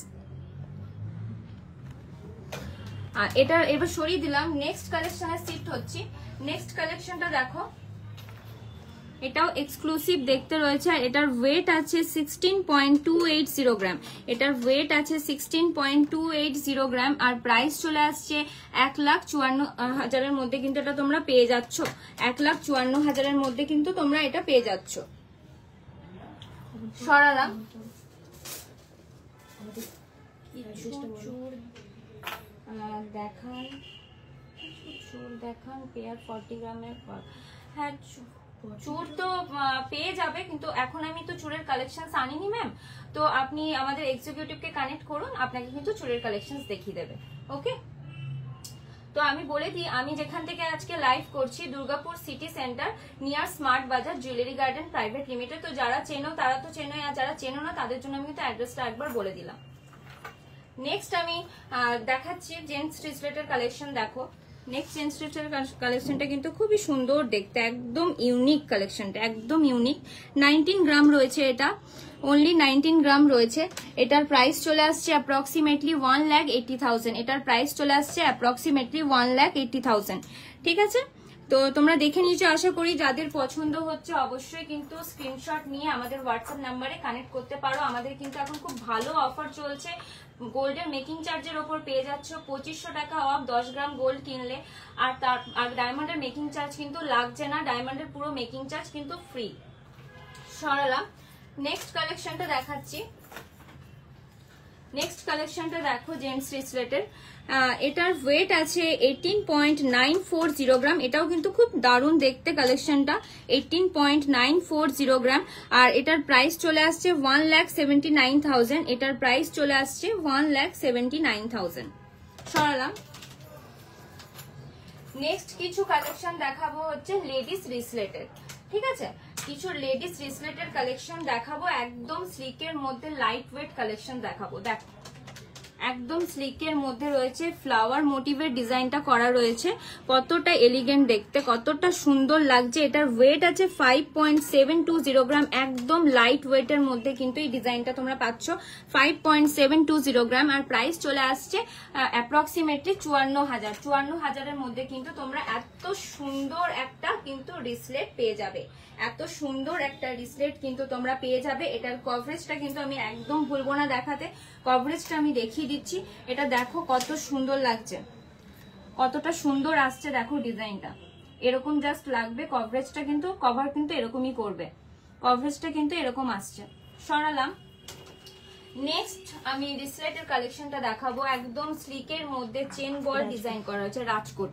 এটা এবার সরিয়ে দিলাম। নেক্সট কালেকশনে শিফট হচ্ছি। নেক্সট কালেকশনটা দেখো, এটাও এক্সক্লুসিভ দেখতে রয়েছে। আর এটার ওয়েট আছে 16.280 গ্রাম। এটার ওয়েট আছে 16.280 গ্রাম। আর প্রাইস চলে আসছে 1,54,000-এর মধ্যে কিন্তু এটা তোমরা পেয়ে যাচ্ছ। 1,54,000-এর মধ্যে কিন্তু তোমরা এটা পেয়ে যাচ্ছ। সরালাম। দেখান পেয়ার 40 গ্রামের। হ্যাঁ, চুর তো পেয়ে যাবে, কিন্তু এখন আমি তো চুরের কালেকশন আনিনি ম্যাম। তো আপনি আমাদের এক্সিকিউটিভকে কানেক্ট করুন, আপনাকে কিন্তু চুরের কালেকশন দেখিয়ে দেবে। ওকে, তো আমি বলে দিই, আমি যেখান থেকে আজকে লাইভ করছি Durgapur city centre near smart বাজার জুয়েলারি গার্ডেন প্রাইভেট লিমিটেড। তো যারা চেনো তারা তো চেনোই, আর যারা চেনো না তাদের জন্য আমি কিন্তু অ্যাড্রেসটা একবার বলে দিলাম। নেক্সট আমি দেখাচ্ছি জেন্টস রিসলেটের কালেকশন। দেখো নেক্সট জেন্টস রিসলেটের কালেকশনটা কিন্তু খুবই সুন্দর দেখতে, একদম ইউনিক কালেকশনটা, একদম ইউনিক। 19 গ্রাম রয়েছে, এটা অনলি 19 গ্রাম রয়েছে। এটার প্রাইস চলে আসছে অ্যাপ্রক্সিমেটলি 1,80,000। এটার প্রাইস চলে আসছে অ্যাপ্রক্সিমেটলি 1,80,000, ঠিক আছে। তো তোমরা দেখে নিয়েছো আশা করি। যাদের পছন্দ হচ্ছে অবশ্যই কিন্তু স্ক্রিনশট নিয়ে আমাদের হোয়াটসঅ্যাপ নাম্বারে কানেক্ট করতে পারো। আমাদের কিন্তু এখন খুব ভালো অফার চলছে। গোল্ডের মেকিং চার্জের ওপর পেয়ে যাচ্ছ 2500 টাকা অফ 10 গ্রাম গোল্ড কিনলে। আর ডায়মন্ডের মেকিং চার্জ কিন্তু লাগছে না, ডায়মন্ডের পুরো মেকিং চার্জ কিন্তু ফ্রি। সরালাম। নেক্সট কালেকশনটা দেখাচ্ছি। নেক্সট কালেকশনটা দেখো জেন্টস রিসলেটের। এটার ওয়েট আছে 18.940 গ্রাম। এটাও কিন্তু খুব দারুণ দেখতে কালেকশনটা, 18.940 গ্রাম। আর এটার প্রাইস চলে আসছে 1,79,000। এটার প্রাইস চলে আসছে 1,79,000। সরালাম। নেক্সট কিছু কালেকশন দেখাবো হচ্ছে লেডিস রিসলেটের, ঠিক আছে। কিছু লেডিস রিসলেটের কালেকশন দেখাবো, একদম স্লিকের মধ্যে লাইট ওয়েট কালেকশন দেখাবো। দেখো একদম স্লিকের মধ্যে রয়েছে, ফ্লাওয়ার মোটিভের ডিজাইনটা করা রয়েছে, কতটা এলিগেন্ট দেখতে, কতটা সুন্দর লাগছে। এটার ওয়েট আছে 5.720 গ্রাম, একদম লাইট ওয়েটের মধ্যে কিন্তু এই ডিজাইনটা তোমরা পাচ্ছ 5.720 গ্রাম। আর প্রাইস চলে আসছে অ্যাপ্রক্সিমেটলি 54,000 মধ্যে কিন্তু তোমরা এত সুন্দর একটা কিন্তু রিসলেট পেয়ে যাবে, এত সুন্দর একটা রিসলেট কিন্তু তোমরা পেয়ে যাবে। এটার কভারেজটা কিন্তু আমি একদম ভুলবো না দেখাতে, কভারেজটা আমি দেখিয়ে দিচ্ছি। এটা দেখো কত সুন্দর লাগছে, কতটা সুন্দর আসছে দেখো ডিজাইনটা, এরকম জাস্ট লাগবে। কভারেজটা কিন্তু কভার কিন্তু এরকমই করবে, কভারেজটা কিন্তু এরকম আসছে। সরালাম। নেক্সট আমি রিসলেটের কালেকশনটা দেখাবো, একদম স্লিকের মধ্যে চেন বল ডিজাইন করা হয়েছে, রাজকোট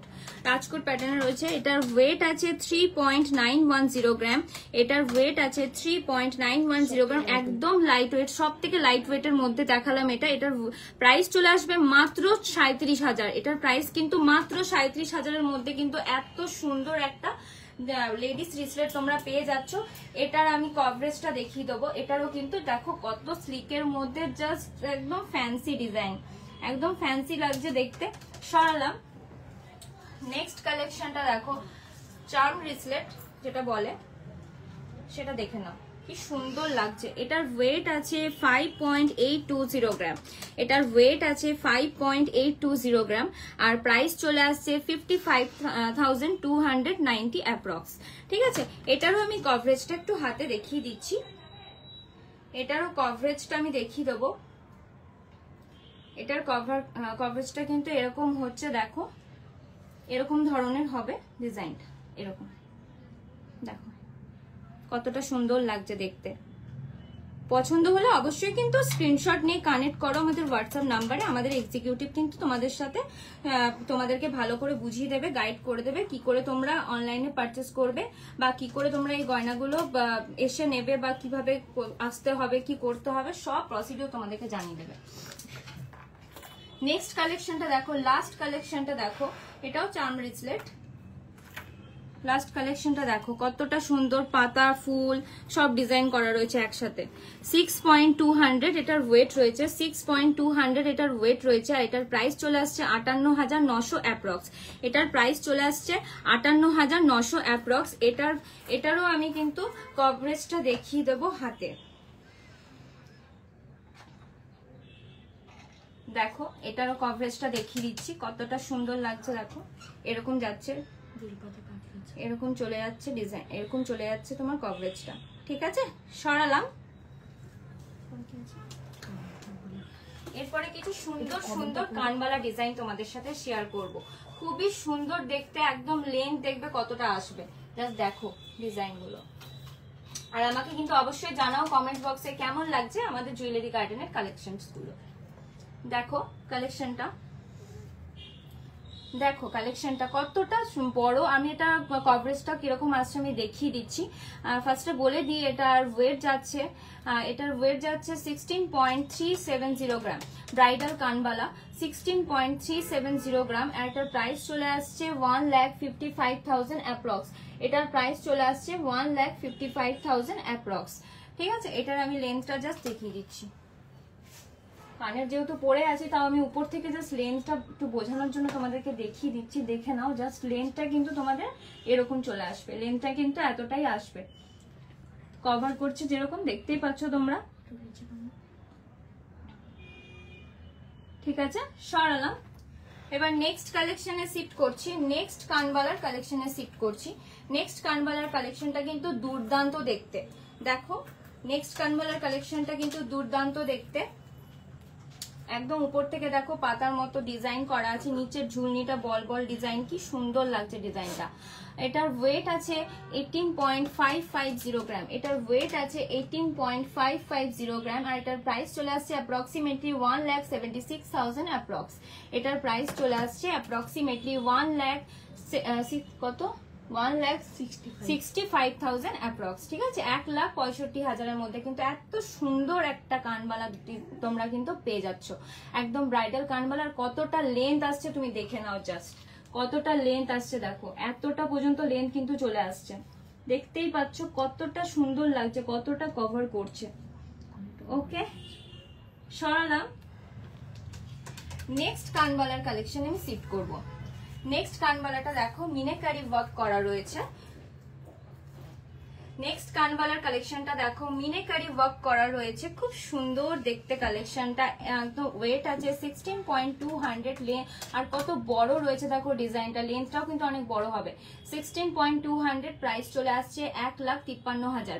প্যাটার্নে রয়েছে। এটার ওয়েট আছে 3.910 গ্রাম, এটার ওয়েট আছে 3.910 গ্রাম, একদম লাইট ওয়েট, সব থেকে লাইট ওয়েটের মধ্যে দেখালাম এটা। এটার প্রাইস চলে আসবে মাত্র 37,000, এটার প্রাইস কিন্তু মাত্র 37,000-এর মধ্যে কিন্তু এত সুন্দর একটা লেডিস রিসলেট তোমরা পেয়ে যাচ্ছ। এটার আমি কভারেজটা দেখিয়ে দেবো। এটারও কিন্তু দেখো কত স্লিকের মধ্যে, জাস্ট একদম ফ্যান্সি ডিজাইন, একদম ফ্যান্সি লাগছে দেখতে। সরালাম। নেক্সট কালেকশনটা দেখো, চার্ম রিসলেট যেটা বলে সেটা দেখে নাও, কি সুন্দর লাগছে। এটার ওয়েট আছে 5.820 গ্রাম, এটার ওয়েট আছে 5.820 গ্রাম, আর প্রাইস চলে আসছে 55,290 অ্যাপ্রক্স। ঠিক আছে, এটারও আমি কভারেজটা একটু হাতে দেখিয়ে দিচ্ছি, এটারও কভারেজটা আমি দেখিয়ে দেবো। এটার কভারেজটা কিন্তু এরকম হচ্ছে, দেখো এরকম ধরনের হবে ডিজাইনটা, এরকম দেখো কতটা সুন্দর লাগছে দেখতে। পছন্দ হলে অবশ্যই কিন্তু স্ক্রিনশট নিয়ে কানেক্ট করো আমাদের হোয়াটসঅ্যাপ নাম্বারে। আমাদের এক্সিকিউটিভ কিন্তু তোমাদের সাথে তোমাদেরকে ভালো করে বুঝিয়ে দেবে, গাইড করে দেবে কি করে তোমরা অনলাইনে পারচেস করবে, বা কি করে তোমরা এই গয়নাগুলো এসে নেবে, বা কিভাবে আসতে হবে, কি করতে হবে, সব প্রসিডিউর তোমাদেরকে জানিয়ে দেবে। নেক্সট কালেকশনটা দেখো, লাস্ট কালেকশনটা দেখো, এটাও চার্ম রিসলেট। লাস্ট কালেকশনটা দেখো কতটা সুন্দর, পাতা ফুল সব ডিজাইন করা রয়েছে একসাথে। 6.200 এটার ওয়েট রয়েছে, 6.200 এটার ওয়েট রয়েছে। আর এটার প্রাইস চলে আসছে 58,900 অ্যাপ্রক্স, এটার প্রাইস চলে আসছে 58,900 অ্যাপ্রক্স। এটারও আমি কিন্তু কভারেজটা দেখিয়ে দেবো হাতে, দেখো এটারও কভারেজটা দেখিয়ে দিচ্ছি, কতটা সুন্দর লাগছে দেখো, এরকম যাচ্ছে, এরকম চলে যাচ্ছে ডিজাইন, এরকম চলে যাচ্ছে তোমার কভারেজটা। ঠিক আছে, সরালাম। এরপরে কিছু সুন্দর সুন্দর কানবালা ডিজাইন তোমাদের সাথে শেয়ার করব, খুবই সুন্দর দেখতে, একদম লেন্থ দেখবে কতটা আসবে, জাস্ট দেখো ডিজাইন গুলো। আর আমাকে কিন্তু অবশ্যই জানাও কমেন্ট বক্সে কেমন লাগছে আমাদের জুয়েলারি গার্ডেনের কালেকশনস গুলো। দেখো কালেকশনটা, দেখো কালেকশনটা কতটা বড়। আমি এটা কভারেজটা কিরকম আসছে আমি দেখিয়ে দিচ্ছি। ফার্স্টে বলে দিই, এটার ওয়েট যাচ্ছে 16.370 গ্রাম, ব্রাইডাল কানবালা 16.370 গ্রাম। আর এটার প্রাইস চলে আসছে 1,55,000 অ্যাপ্রক্স, এটার প্রাইস চলে আসছে 1,55,000 অ্যাপ্রক্স। ঠিক আছে, এটার আমি লেন্থটা জাস্ট দেখিয়ে দিচ্ছি, কানের যেহেতু পরে আছে তাও আমি উপর থেকে জাস্ট লেন্থটা একটু বোঝানোর জন্য তোমাদেরকে দেখিয়ে দিচ্ছি, দেখে নাও। জাস্ট লেন্থটা কিন্তু তোমাদের এরকম চলে আসবে, লেন্থটা কিন্তু এতটাই আসবে, কভার করছে যেরকম দেখতেই পাচ্ছ তোমরা। ঠিক আছে, সরালাম। এবার নেক্সট কালেকশনে শিফট করছি, নেক্সট কানবালার কালেকশনে শিফট করছি। নেক্সট কানবালার কালেকশনটা কিন্তু দুর্দান্ত দেখতে, দেখো নেক্সট কানবালার কালেকশনটা কিন্তু দুর্দান্ত দেখতে, একদম উপর থেকে দেখো পাতার মতো ডিজাইন করা আছে, নিচের ঝুলনিটা বল বল ডিজাইন, কি সুন্দর লাগছে ডিজাইনটা। এটার ওয়েট আছে 18.550 গ্রাম, এটার ওয়েট আছে 18.550 গ্রাম। আর এটার প্রাইস চলে আসছে অ্যাপ্রক্সিমেটলি 1,76,000 অ্যাপ্রক্স, এটার প্রাইস চলে আসছে অ্যাপ্রক্সিমেটলি 1,65,000 অ্যাপ্রক্স। ঠিক আছে, 1,65,000-এর মধ্যে কিন্তু এত সুন্দর একটা কানবালা তোমরা কিন্তু পেয়ে যাচ্ছ, একদম ব্রাইডাল কানবালার। কতটা লেন্থ আসছে তুমি দেখে নাও, জাস্ট কতটা লেন্থ আসছে দেখো, এতটা পর্যন্ত লেন্থ কিন্তু চলে আসছে, দেখতেই পাচ্ছ কতটা সুন্দর লাগছে, কতটা কভার করছে। ওকে, সরালাম। নেক্সট কানবালার কালেকশন আমি শিফট করব। নেক্সট কানবালাটা দেখো মিনাকারি ওয়ার্ক করা রয়েছে। নেক্সট কানবালার কালেকশনটা দেখো মিনাকারি ওয়ার্ক করা রয়েছে, খুব সুন্দর দেখতে কালেকশনটা। একদম ওয়েট আছে 16.200 আর কত বড় রয়েছে দেখো ডিজাইনটা, লেন্থটাও কিন্তু অনেক বড় হবে। 16.200 প্রাইস চলে আসছে 1,53,000,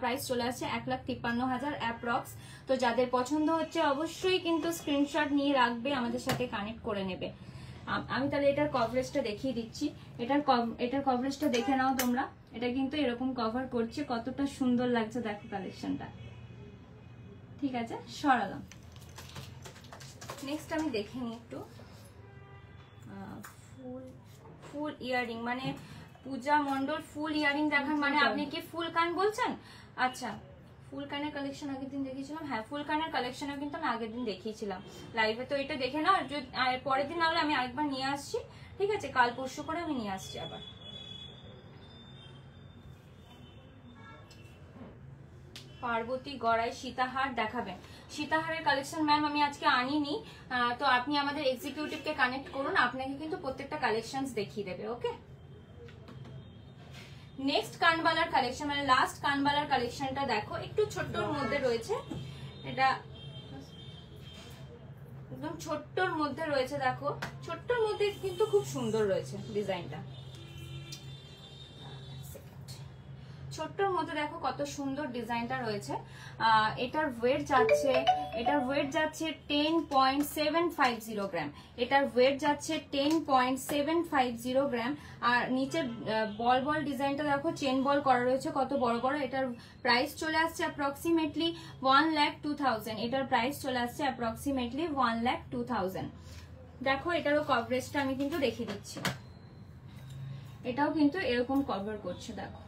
প্রাইস চলে আসছে 1,53,000 অ্যাপ্রক্স। তো যাদের পছন্দ হচ্ছে অবশ্যই কিন্তু স্ক্রিনশট নিয়ে রাখবে, আমাদের সাথে কানেক্ট করে নেবে। আমি তাহলে এটার কভারেজটা দেখিয়ে দিচ্ছি। এটার কভারেজটা দেখে নাও তোমরা। এটা কিন্তু এরকম কভার করছে, কতটা সুন্দর লাগছে দেখো কালেকশনটা। ঠিক আছে, সরালাম। নেক্সট আমি দেখে নিই একটু। ফুল ইয়ারিং মানে পূজা মন্ডল ফুল ইয়ারিং দেখান মানে আপনি কি ফুল কান বলছেন? আচ্ছা, ফুল কানের কালেকশন আগের দিন দেখিয়েছিলাম। হ্যাঁ, ফুল কানের কালেকশনও কিন্তু আমি আগের দিন দেখিয়েছিলাম লাইভে। তো এটা দেখে নাও, পরের দিন না হলে আমি আরেকবার নিয়ে আসছি। ঠিক আছে, কাল পরশু করে আমি নিয়ে আসছি আবার। পার্বতী গড়াই সীতাহার দেখাবেন। সীতাহারের কালেকশন ম্যাম আমি আজকে আনিনি, তো আপনি আমাদের এক্সিকিউটিভকে কানেক্ট করুন, আপনাকে কিন্তু প্রত্যেকটা কালেকশন দেখিয়ে দেবে। ওকে, নেক্সট কানবালার কালেকশন মানে লাস্ট কানবালার কালেকশনটা দেখো, একটু ছোট্টর মধ্যে রয়েছে। এটা একদম ছোট্টর মধ্যে রয়েছে, দেখো ছোট্টর মধ্যে কিন্তু খুব সুন্দর রয়েছে ডিজাইনটা। ছোট্টর মধ্যে দেখো কত সুন্দর ডিজাইনটা রয়েছে। এটার ওয়েট যাচ্ছে 10.750 গ্রাম। এটার ওয়েট যাচ্ছে 10.750 গ্রাম। আর নিচে বল বল ডিজাইনটা দেখো, চেন বল করা রয়েছে কত বড় বড়। এটার প্রাইস চলে আসছে অ্যাপ্রক্সিমেটলি 1,02,000। এটার প্রাইস চলে আসছে অ্যাপ্রক্সিমেটলি 1,02,000। দেখো এটারও কভারেজটা আমি কিন্তু দেখিয়ে দিচ্ছি। এটাও কিন্তু এরকম কভার করছে, দেখো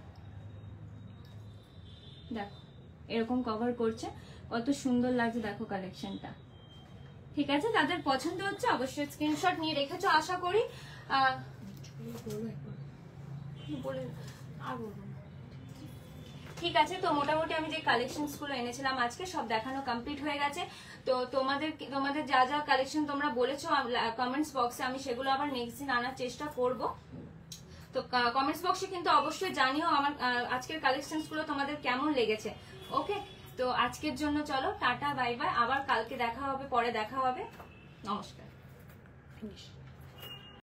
দেখো এরকম কভার করছে, কত সুন্দর লাগছে দেখো কালেকশনটা। ঠিক আছে, যাদের পছন্দ হচ্ছে অবশ্যই স্ক্রিনশট নিয়ে রেখেছো আশা করি। ঠিক আছে, তো মোটামুটি আমি যে কালেকশনস গুলো এনেছিলাম আজকে সব দেখানো কমপ্লিট হয়ে গেছে। তো তোমাদের যা যা কালেকশন তোমরা বলেছো কমেন্টস বক্সে, আমি সেগুলো আবার নেক্সট দিন আনার চেষ্টা করব। তো কমেন্টস বক্সে কিন্তু অবশ্যই জানিও আমার আজকের কালেকশনস গুলো তোমাদের কেমন লেগেছে। ওকে, তো আজকের জন্য চলো টাটা বাই বাই, আবার কালকে দেখা হবে, পরে দেখা হবে। নমস্কার।